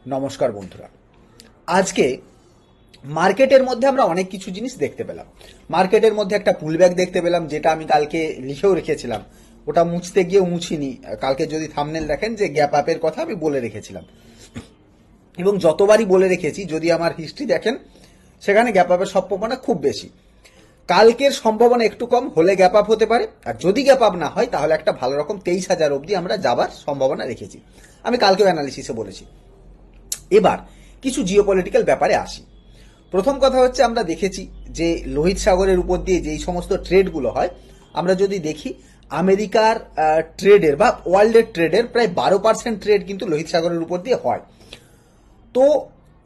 নমস্কার বন্ধুরা। আজকে মার্কেটের মধ্যে আমরা অনেক কিছু জিনিস দেখতে পেলাম। মার্কেটের মধ্যে একটা পুলব্যাক দেখতে পেলাম, যেটা আমি কালকে লিখেও রেখেছিলাম। ওটা মুছতে গিয়েও মুছিনি। কালকে যদি থাম্বনেল দেখেন, যে গ্যাপ আপের কথা আমি বলে রেখেছিলাম, এবং যতবারই বলে রেখেছি, যদি আমার হিস্ট্রি দেখেন, সেখানে গ্যাপ আপের সম্ভাবনা খুব বেশি। কালকের সম্ভাবনা একটু কম, হলে গ্যাপ আপ হতে পারে। আর যদি গ্যাপ আপ না হয়, তাহলে একটা ভালো রকম 23,000 অবধি আমরা যাবার সম্ভাবনা রেখেছি। আমি কালকেও অ্যানালিসিসে বলেছি। এবার কিছু জিওপলিটিক্যাল ব্যাপারে আসি। প্রথম কথা হচ্ছে, আমরা দেখেছি যে লোহিত সাগরের উপর দিয়ে যেই সমস্ত ট্রেডগুলো হয়, আমরা যদি দেখি আমেরিকার ট্রেডের বা ওয়ার্ল্ডের ট্রেডের প্রায় 12% ট্রেড কিন্তু লোহিত সাগরের উপর দিয়ে হয়। তো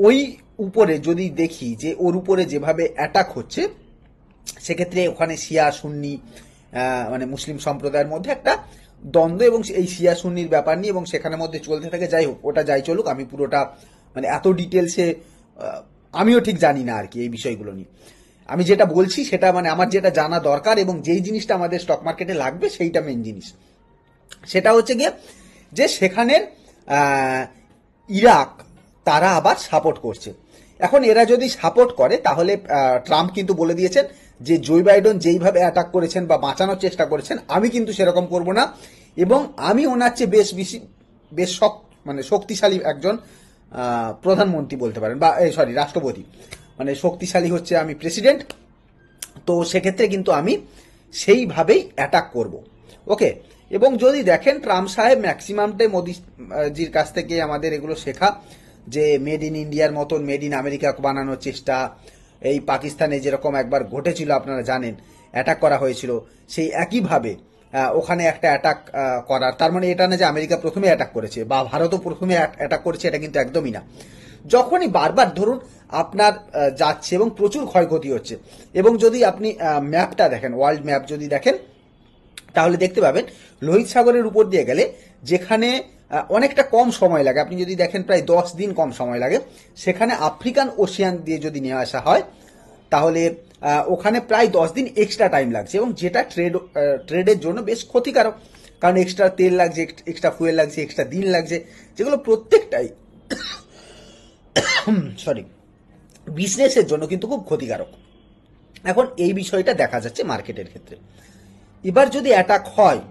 ওই উপরে যদি দেখি যে ওর উপরে যেভাবে অ্যাটাক হচ্ছে, সেক্ষেত্রে ওখানে শিয়া সুন্নি মানে মুসলিম সম্প্রদায়ের মধ্যে একটা দ্বন্দ্ব, এবং এই শিয়া সুন্নির ব্যাপার নিয়ে, এবং সেখানের মধ্যে চলতে থাকে। যাই হোক, ওটা যাই চলুক, আমি পুরোটা মানে এত ডিটেলসে আমিও ঠিক জানি না আর কি এই বিষয়গুলো নিয়ে। আমি যেটা বলছি সেটা মানে আমার যেটা জানা দরকার, এবং যেই জিনিসটা আমাদের স্টক মার্কেটে লাগবে সেইটা মেন জিনিস। সেটা হচ্ছে গিয়ে যে সেখানের আহ, ইরাক তারা আবার সাপোর্ট করছে। এখন এরা যদি সাপোর্ট করে, তাহলে ট্রাম্প কিন্তু বলে দিয়েছেন যে জো বাইডেন যেইভাবে অ্যাটাক করেছেন বা বাঁচানোর চেষ্টা করেছেন, আমি কিন্তু সেরকম করব না, এবং আমি ওনার চেয়ে বেশ মানে শক্তিশালী একজন প্রধানমন্ত্রী বলতে পারেন, বা সরি রাষ্ট্রপতি, মানে শক্তিশালী হচ্ছে আমি প্রেসিডেন্ট। তো সেক্ষেত্রে কিন্তু আমি সেইভাবেই অ্যাটাক করব। ওকে। এবং যদি দেখেন, ট্রাম্প সাহেব ম্যাক্সিমামটাই মোদিজির কাছ থেকে আমাদের এগুলো শেখা, যে মেড ইন ইন্ডিয়ার মতন মেড ইন আমেরিকা বানানোর চেষ্টা। এই পাকিস্তানে যেরকম একবার ঘটেছিল, আপনারা জানেন, অ্যাটাক করা হয়েছিল, সেই একইভাবে ওখানে একটা অ্যাটাক করার। তার মানে এটা না যে আমেরিকা প্রথমে অ্যাটাক করেছে বা ভারতও প্রথমে অ্যাটাক করেছে, এটা কিন্তু একদমই না। যখনই বারবার ধরুন আপনার যাচ্ছে এবং প্রচুর ক্ষয়ক্ষতি হচ্ছে, এবং যদি আপনি ম্যাপটা দেখেন, ওয়ার্ল্ড ম্যাপ যদি দেখেন, তাহলে দেখতে পাবেন লোহিত সাগরের উপর দিয়ে গেলে যেখানে অনেকটা কম সময় লাগে, আপনি যদি দেখেন প্রায় 10 দিন কম সময় লাগে, সেখানে আফ্রিকান ওশিয়ান দিয়ে যদি নিয়ে আসা হয়, তাহলে ওখানে প্রায় 10 দিন এক্সট্রা টাইম লাগছে, এবং যেটা ট্রেডের জন্য বেশ ক্ষতিকারক। কারণ এক্সট্রা তেল লাগছে, এক্সট্রা ফুয়েল লাগছে, এক্সট্রা দিন লাগছে, যেগুলো প্রত্যেকটাই সরি বিজনেসের জন্য কিন্তু খুব ক্ষতিকারক। এখন এই বিষয়টা দেখা যাচ্ছে মার্কেটের ক্ষেত্রে। এবার যদি অ্যাটাক হয়,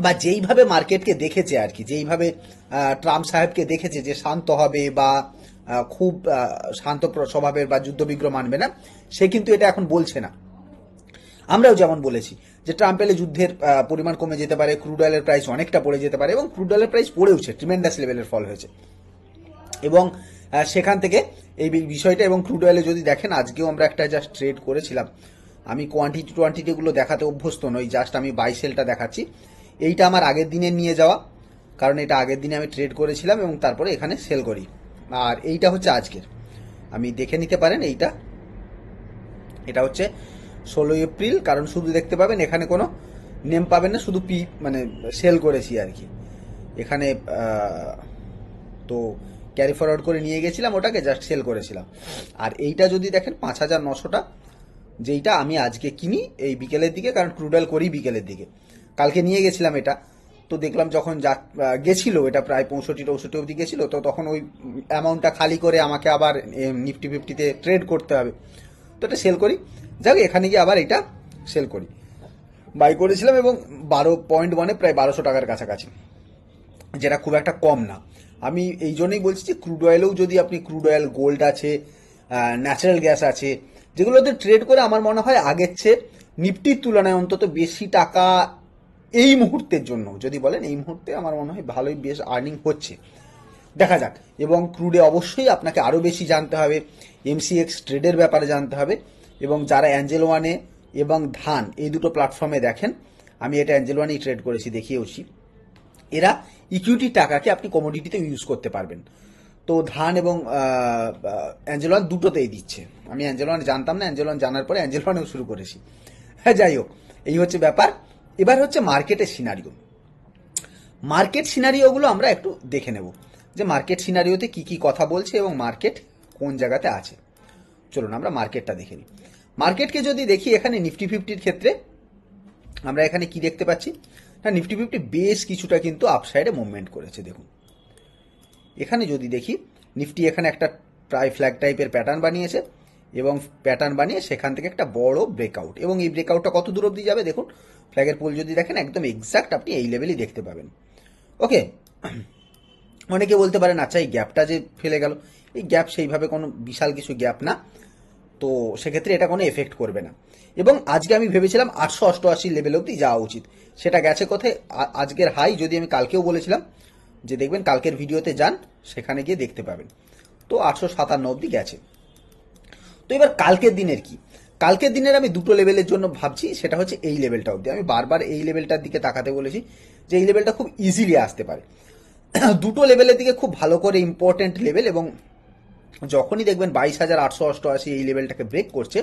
বা যেইভাবে মার্কেটকে দেখেছে আর কি, যেইভাবে ট্রাম্প সাহেবকে দেখেছে যে শান্ত হবে, বা খুব শান্ত স্বভাবের, বা যুদ্ধবিগ্রহ মানবে না, সে কিন্তু এটা এখন বলছে না। আমরাও যেমন বলেছি যে ট্রাম্প এলে যুদ্ধের পরিমাণ কমে যেতে পারে, ক্রুড অয়েলের প্রাইস অনেকটা পড়ে যেতে পারে, এবং ক্রুড অয়েলের প্রাইস পড়েওছে, ট্রিমেন্ডাস লেভেলের ফল হয়েছে। এবং সেখান থেকে এই বিষয়টা, এবং ক্রুড অয়েলে যদি দেখেন, আজকেও আমরা একটা জাস্ট ট্রেড করেছিলাম। আমি কোয়ান্টিটিগুলো দেখাতে অভ্যস্ত নই, জাস্ট আমি বাই সেলটা দেখাচ্ছি। এইটা আমার আগের দিনে নিয়ে যাওয়া, কারণ এটা আগের দিনে আমি ট্রেড করেছিলাম এবং তারপরে এখানে সেল করি। আর এইটা হচ্ছে আজকের, আমি দেখে নিতে পারেন। এটা হচ্ছে 16 এপ্রিল, কারণ শুধু দেখতে পাবেন, এখানে কোনো নেম পাবেন না, শুধু মানে সেল করেছি আর কি এখানে। তো ক্যারি ফরওয়ার্ড করে নিয়ে গেছিলাম, ওটাকে জাস্ট সেল করেছিলাম। আর এইটা যদি দেখেন 5,900টা, যেইটা আমি আজকে কিনি এই বিকেলের দিকে, কারণ ক্রুড অয়েল করি বিকেলের দিকে। কালকে নিয়ে গেছিলাম এটা, তো দেখলাম যখন গেছিল, এটা প্রায় 65-64 অবধি গেছিল, তো তখন ওই অ্যামাউন্টটা খালি করে আমাকে আবার নিফটি ফিফটিতে ট্রেড করতে হবে, তো এটা সেল করি। যাক, এখানে গিয়ে আবার এটা সেল করি। বাই করেছিলাম, এবং 12.1-এ প্রায় 1200 টাকার কাছাকাছি, যেটা খুব একটা কম না। আমি এই জন্যই বলছি যে ক্রুড অয়েলেও যদি আপনি, ক্রুড অয়েল, গোল্ড আছে, ন্যাচারাল গ্যাস আছে, যেগুলোতে ট্রেড করে আমার মনে হয় আগের চেয়ে নিফটির তুলনায় অন্তত বেশি টাকা এই মুহূর্তের জন্য যদি বলেন, এই মুহূর্তে আমার মনে হয় ভালোই বেশ আর্নিং হচ্ছে। দেখা যাক। এবং ক্রুডে অবশ্যই আপনাকে আরও বেশি জানতে হবে, এমসিএক্স ট্রেডের ব্যাপারে জানতে হবে, এবং যারা অ্যাঞ্জেল ওয়ানে এবং ধান এই দুটো প্ল্যাটফর্মে দেখেন, আমি এটা অ্যাঞ্জেল ওয়ানেই ট্রেড করেছি, দেখিয়েওছি, এরা ইকুইটি টাকাকে আপনি কমোডিটিতে ইউজ করতে পারবেন। তো ধান এবং অ্যাঞ্জেল ওয়ান দুটোতেই দিচ্ছে। আমি অ্যাঞ্জেল ওয়ান জানতাম না, অ্যাঞ্জেল ওয়ান জানার পরে অ্যাঞ্জেল ওয়ানেও শুরু করেছি। হ্যাঁ, যাই হোক, এই হচ্ছে ব্যাপার। এবার হচ্ছে মার্কেটের সিনারিও। মার্কেট সিনারিওগুলো আমরা একটু দেখে নেব, যে মার্কেট সিনারিওতে কি কি কথা বলছে এবং মার্কেট কোন জায়গাতে আছে। চলুন আমরা মার্কেটটা দেখে নিই। মার্কেটকে যদি দেখি, এখানে নিফটি ফিফটির ক্ষেত্রে আমরা এখানে কি দেখতে পাচ্ছি, হ্যাঁ, নিফটি ফিফটি বেশ কিছুটা কিন্তু আপসাইডে মুভমেন্ট করেছে। দেখুন, এখানে যদি দেখি, নিফটি এখানে একটা প্রায় ফ্ল্যাগ টাইপের প্যাটার্ন বানিয়েছে এবং প্যাটার্ন বানিয়ে সেখান থেকে একটা বড় ব্রেকআউট, এবং এই ব্রেকআউটটা কত দূর অবধি যাবে দেখুন, ফ্ল্যাগের পোল যদি দেখেন একদম এক্সাক্ট আপনি এই লেভেলই দেখতে পাবেন। ওকে, অনেকে বলতে পারেন আচ্ছা এই গ্যাপটা যে ফেলে গেল, এই গ্যাপ সেইভাবে কোনো বিশাল কিছু গ্যাপ না, তো সেক্ষেত্রে এটা কোনো এফেক্ট করবে না। এবং আজকে আমি ভেবেছিলাম 888 লেভেল অবধি যাওয়া উচিত, সেটা গেছে কোথায়, আজকের হাই যদি আমি কালকেও বলেছিলাম যে দেখবেন কালকের ভিডিওতে যান, সেখানে গিয়ে দেখতে পাবেন, তো 857 অবধি গেছে। তো এবার কালকের দিনের কি, কালকের দিনের আমি দুটো লেভেলের জন্য ভাবছি, সেটা হচ্ছে এই লেভেলটা অবধি। আমি বারবার এই লেভেলটার দিকে তাকাতে বলেছি যে এই লেভেলটা খুব ইজিলি আসতে পারে। দুটো লেভেলের দিকে খুব ভালো করে ইম্পর্টেন্ট লেভেল, এবং যখনই দেখবেন 22,888 এই লেভেলটাকে ব্রেক করছে,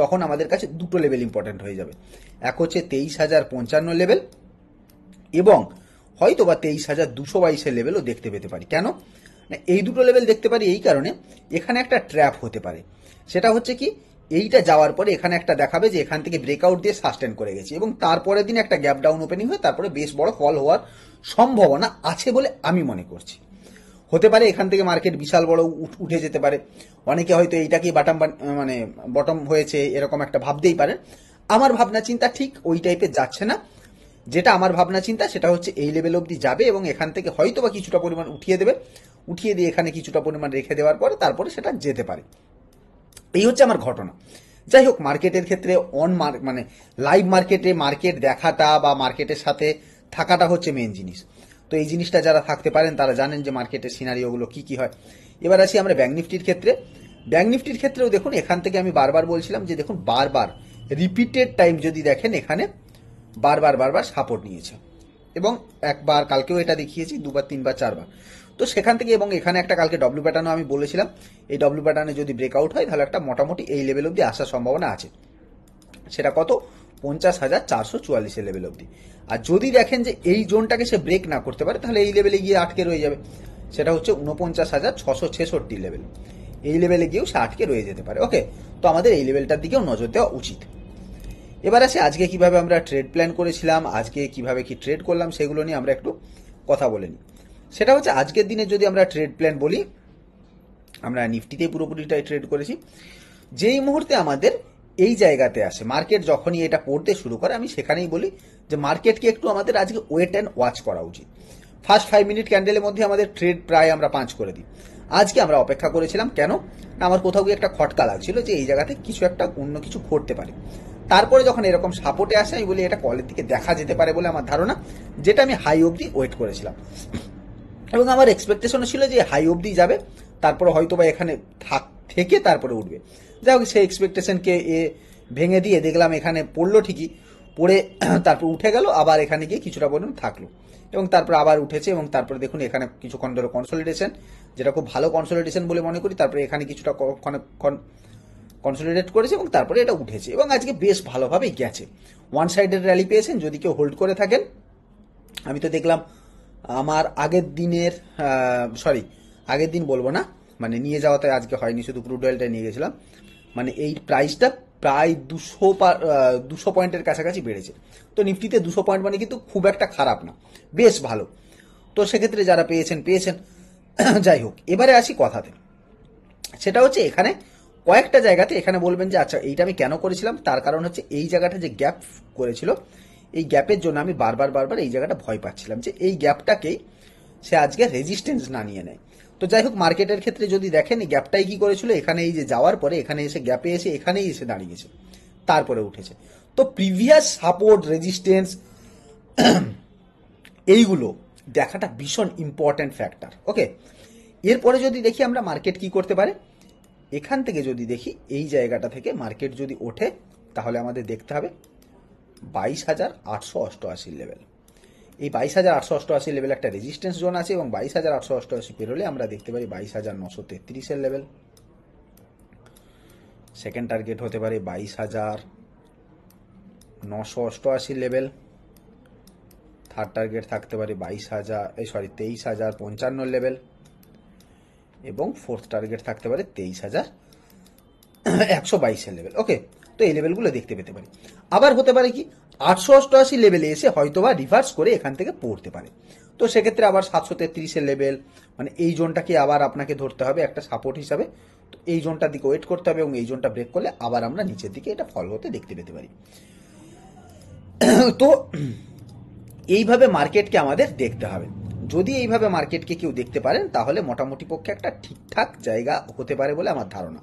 তখন আমাদের কাছে দুটো লেভেল ইম্পর্টেন্ট হয়ে যাবে। এক হচ্ছে 23,055 লেভেল, এবং হয়তো বা 23,222 লেভেলও দেখতে পেতে পারি। কেন না, এই দুটো লেভেল দেখতে পারি এই কারণে, এখানে একটা ট্র্যাপ হতে পারে। সেটা হচ্ছে কি, এইটা যাওয়ার পরে এখানে একটা দেখাবে যে এখান থেকে ব্রেকআউট দিয়ে সাস্টেন করে গেছে, এবং তারপরের দিন একটা গ্যাপ ডাউন ওপেনিং হয়ে তারপরে বেশ বড় ফল হওয়ার সম্ভাবনা আছে বলে আমি মনে করছি। হতে পারে এখান থেকে মার্কেট বিশাল বড় উঠে যেতে পারে, অনেকে হয়তো এইটাকেই মানে বটম হয়েছে এরকম একটা ভাবতেই পারেন। আমার ভাবনা চিন্তা ঠিক ওই টাইপের যাচ্ছে না। যেটা আমার ভাবনা চিন্তা সেটা হচ্ছে এই লেভেল অবধি যাবে এবং এখান থেকে হয়তো বা কিছুটা পরিমাণ উঠিয়ে দেবে, উঠিয়ে দিয়ে এখানে কিছুটা পরিমাণ রেখে দেওয়ার পরে তারপরে সেটা যেতে পারে। এই হচ্ছে আমার ঘটনা। যাই হোক, মার্কেটের ক্ষেত্রে মানে লাইভ মার্কেটে মার্কেট দেখাটা বা মার্কেটের সাথে থাকাটা হচ্ছে মেন জিনিস। তো এই জিনিসটা যারা থাকতে পারেন তারা জানেন যে মার্কেটের সিনারিওগুলো কি কি হয়। এবার আসি আমরা ব্যাঙ্ক নিফটির ক্ষেত্রে। ব্যাঙ্ক নিফটির ক্ষেত্রেও দেখুন, এখান থেকে আমি বারবার বলছিলাম যে দেখুন বারবার রিপিটেড টাইম যদি দেখেন এখানে বারবার সাপোর্ট নিয়েছে, এবং একবার কালকেও এটা দেখিয়েছি, দুবার তিনবার চারবার। তো সেখান থেকে, এবং এখানে একটা কালকে ডব্লিউ প্যাটার্নও আমি বলেছিলাম, এই ডব্লিউ প্যাটার্নে যদি ব্রেকআউট হয় তাহলে একটা মোটামুটি এই লেভেল অবধি আসার সম্ভাবনা আছে। সেটা কত, 50,444 লেভেল অবধি। আর যদি দেখেন যে এই জোনটাকে সে ব্রেক না করতে পারে তাহলে এই লেভেলে গিয়ে আটকে রয়ে যাবে, সেটা হচ্ছে 49,666 লেভেল। এই লেভেলে গিয়েও সে আটকে রয়ে যেতে পারে। ওকে, তো আমাদের এই লেভেলটার দিকেও নজর দেওয়া উচিত। এবার আসে আজকে কিভাবে আমরা ট্রেড প্ল্যান করেছিলাম, আজকে কিভাবে কি ট্রেড করলাম, সেগুলো নিয়ে আমরা একটু কথা বলে নিই। সেটা হচ্ছে আজকের দিনে যদি আমরা ট্রেড প্ল্যান বলি, আমরা নিফটিতেই পুরোপুরিটাই ট্রেড করেছি। যেই মুহূর্তে আমাদের এই জায়গাতে আসে মার্কেট, যখনই এটা পড়তে শুরু করে, আমি সেখানেই বলি যে মার্কেটকে একটু আমাদের আজকে ওয়েট অ্যান্ড ওয়াচ করা উচিত। ফার্স্ট 5 মিনিট ক্যান্ডেলের মধ্যে আমাদের ট্রেড প্রায় আমরা 5 করে দিই। আজকে আমরা অপেক্ষা করেছিলাম, কেন না আমার কোথাও গিয়ে একটা খটকা লাগছিল যে এই জায়গাতে কিছু একটা অন্য কিছু ঘটতে পারে। তারপরে যখন এরকম সাপোর্টে আসে আমি বলি এটা কলের দিকে দেখা যেতে পারে বলে আমার ধারণা, যেটা আমি হাই অবধি ওয়েট করেছিলাম, এবং আমার এক্সপেকটেশনও ছিল যে হাই অবধি যাবে, তারপরে হয়তো বা এখানে থেকে তারপরে উঠবে। যাই হোক, সেই এক্সপেকটেশনকে ভেঙে দিয়ে দেখলাম এখানে পড়লো ঠিকই, পড়ে তারপর উঠে গেল, আবার এখানে গিয়ে কিছুটা পরিমাণ থাকলো, এবং তারপর আবার উঠেছে, এবং তারপরে দেখুন এখানে কিছুক্ষণ ধরে কনসলিডেশন, যেটা খুব ভালো কনসলিডেশন বলে মনে করি। তারপরে এখানে কিছুটা কনসলিডেট করেছে এবং তারপরে এটা উঠেছে, এবং আজকে বেশ ভালোভাবেই গেছে। ওয়ান সাইডের র্যালি পেয়েছেন যদি কেউ হোল্ড করে থাকেন। আমি তো দেখলাম আমার আগের দিনের, আগের দিন বলবো না, মানে নিয়ে যাওয়াতে আজকে হয়নি, শুধু ক্রুড অয়েলটা নিয়ে গেছিলাম। মানে এই প্রাইসটা প্রায় 200 পয়েন্টের কাছাকাছি বেড়েছে। তো নিফটিতে 200 পয়েন্ট মানে কিন্তু খুব একটা খারাপ না, বেশ ভালো। তো সেক্ষেত্রে যারা পেয়েছেন পেয়েছেন। যাই হোক, এবারে আসি কথাতে। সেটা হচ্ছে এখানে কয়েকটা জায়গাতে এখানে বলবেন যে আচ্ছা এইটা আমি কেন করেছিলাম, তার কারণ হচ্ছে এই জায়গাটা যে গ্যাপ করেছিল, এই গ্যাপের জন্য আমি বারবার এই জায়গাটা ভয় পাচ্ছিলাম যে এই গ্যাপটাকেই সে আজকে রেজিস্ট্যান্স না নিয়ে নেয়। তো যাই হোক, মার্কেটের ক্ষেত্রে যদি দেখেন এই গ্যাপটাই কি করেছিল, এখানে এই যে যাওয়ার পরে এখানে এসে গ্যাপে এসে এখানেই এসে দাঁড়িয়েছে, তারপরে উঠেছে। তো প্রিভিয়াস সাপোর্ট রেজিস্ট্যান্স এইগুলো দেখাটা ভীষণ ইম্পর্ট্যান্ট ফ্যাক্টর। ওকে, এরপরে যদি দেখি আমরা মার্কেট কি করতে পারে, এখান থেকে যদি দেখি এই জায়গাটা থেকে মার্কেট যদি ওঠে তাহলে আমাদের দেখতে হবে 22,888 লেভেল। এই 22,888 লেভেল একটা রেজিস্ট্যান্স জোন আছে, এবং 22,888 পেরোলে আমরা দেখতে পারি 22,933 লেভেল। সেকেন্ড টার্গেট হতে পারে 22,988 লেভেল। থার্ড টার্গেট থাকতে পারে 23,055 লেভেল, এবং ফোর্থ টার্গেট থাকতে পারে 23,122 লেভেল। ওকে, তো এই লেভেলগুলো দেখতে পেতে পারি। আবার হতে পারে কি 888 লেভেলে এসে হয়তোবা রিভার্স করে এখান থেকে পড়তে পারে। তো সেক্ষেত্রে আবার 733-এর লেভেল, মানে এই জোনটাকে আবার আপনাকে ধরতে হবে একটা সাপোর্ট হিসাবে। তো এই জোনটার দিকে ওয়েট করতে হবে এবং এই জোনটা ব্রেক করলে আবার আমরা নিচের দিকে এটা ফল হতে দেখতে পেতে পারি। তো এইভাবে মার্কেটকে আমাদের দেখতে হবে। যদি এইভাবে মার্কেটকে কেউ দেখতে পারেন তাহলে মোটামুটি পক্ষে একটা ঠিকঠাক জায়গা হতে পারে বলে আমার ধারণা।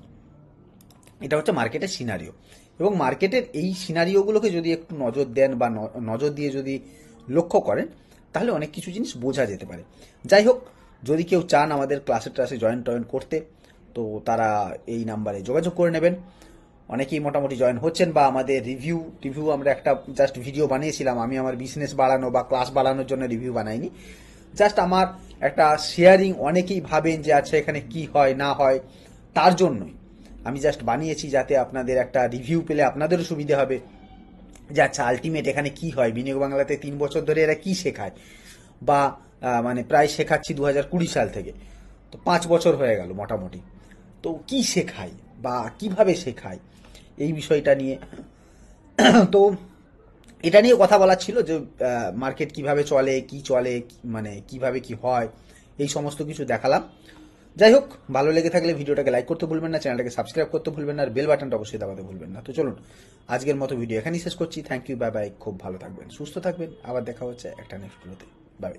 এটা হচ্ছে মার্কেটের সিনারিও, এবং মার্কেটের এই সিনারিওগুলোকে যদি একটু নজর দেন বা নজর দিয়ে যদি লক্ষ্য করেন তাহলে অনেক কিছু জিনিস বোঝা যেতে পারে। যাই হোক, যদি কেউ চান আমাদের ক্লাসে জয়েন করতে, তো তারা এই নাম্বারে যোগাযোগ করে নেবেন। অনেকেই মোটামুটি জয়েন হচ্ছেন, বা আমাদের রিভিউ আমরা একটা জাস্ট ভিডিও বানিয়েছিলাম। আমি আমার বিজনেস বাড়ানো বা ক্লাস বাড়ানোর জন্য রিভিউ বানাইনি, জাস্ট আমার একটা শেয়ারিং। অনেকেই ভাবেন যে আচ্ছা এখানে কি হয় না হয়, তার জন্যই আমি জাস্ট বানিয়েছি, যাতে আপনাদের একটা রিভিউ পেলে আপনাদেরও সুবিধা হবে যে আচ্ছা আলটিমেট এখানে কি হয়। বিনিয়োগ বাংলাতে 3 বছর ধরে এরা কি শেখায়, বা মানে প্রায় শেখাচ্ছি 2020 সাল থেকে, তো 5 বছর হয়ে গেল মোটামুটি। তো কি শেখায় বা কিভাবে শেখায় এই বিষয়টা নিয়ে, তো এটা নিয়ে কথা বলার ছিল যে মার্কেট কিভাবে চলে, কি চলে, মানে কিভাবে কি হয়, এই সমস্ত কিছু দেখালাম। যাই হোক, ভালো লেগে থাকলে ভিডিওটাকে লাইক করতে ভুলবেন না, চ্যানেলটাকে সাবস্ক্রাইব করতে ভুলবেন না, আর বেল বাটনটা অবশ্যই দাবাতে ভুলবেন না। তো চলুন আজকের মতো ভিডিও এখানেই শেষ করছি। Thank you, bye bye. খুব ভালো থাকবেন, সুস্থ থাকবেন, আবার দেখা হচ্ছে একটা নেক্সট ভিডিওতে। বাই।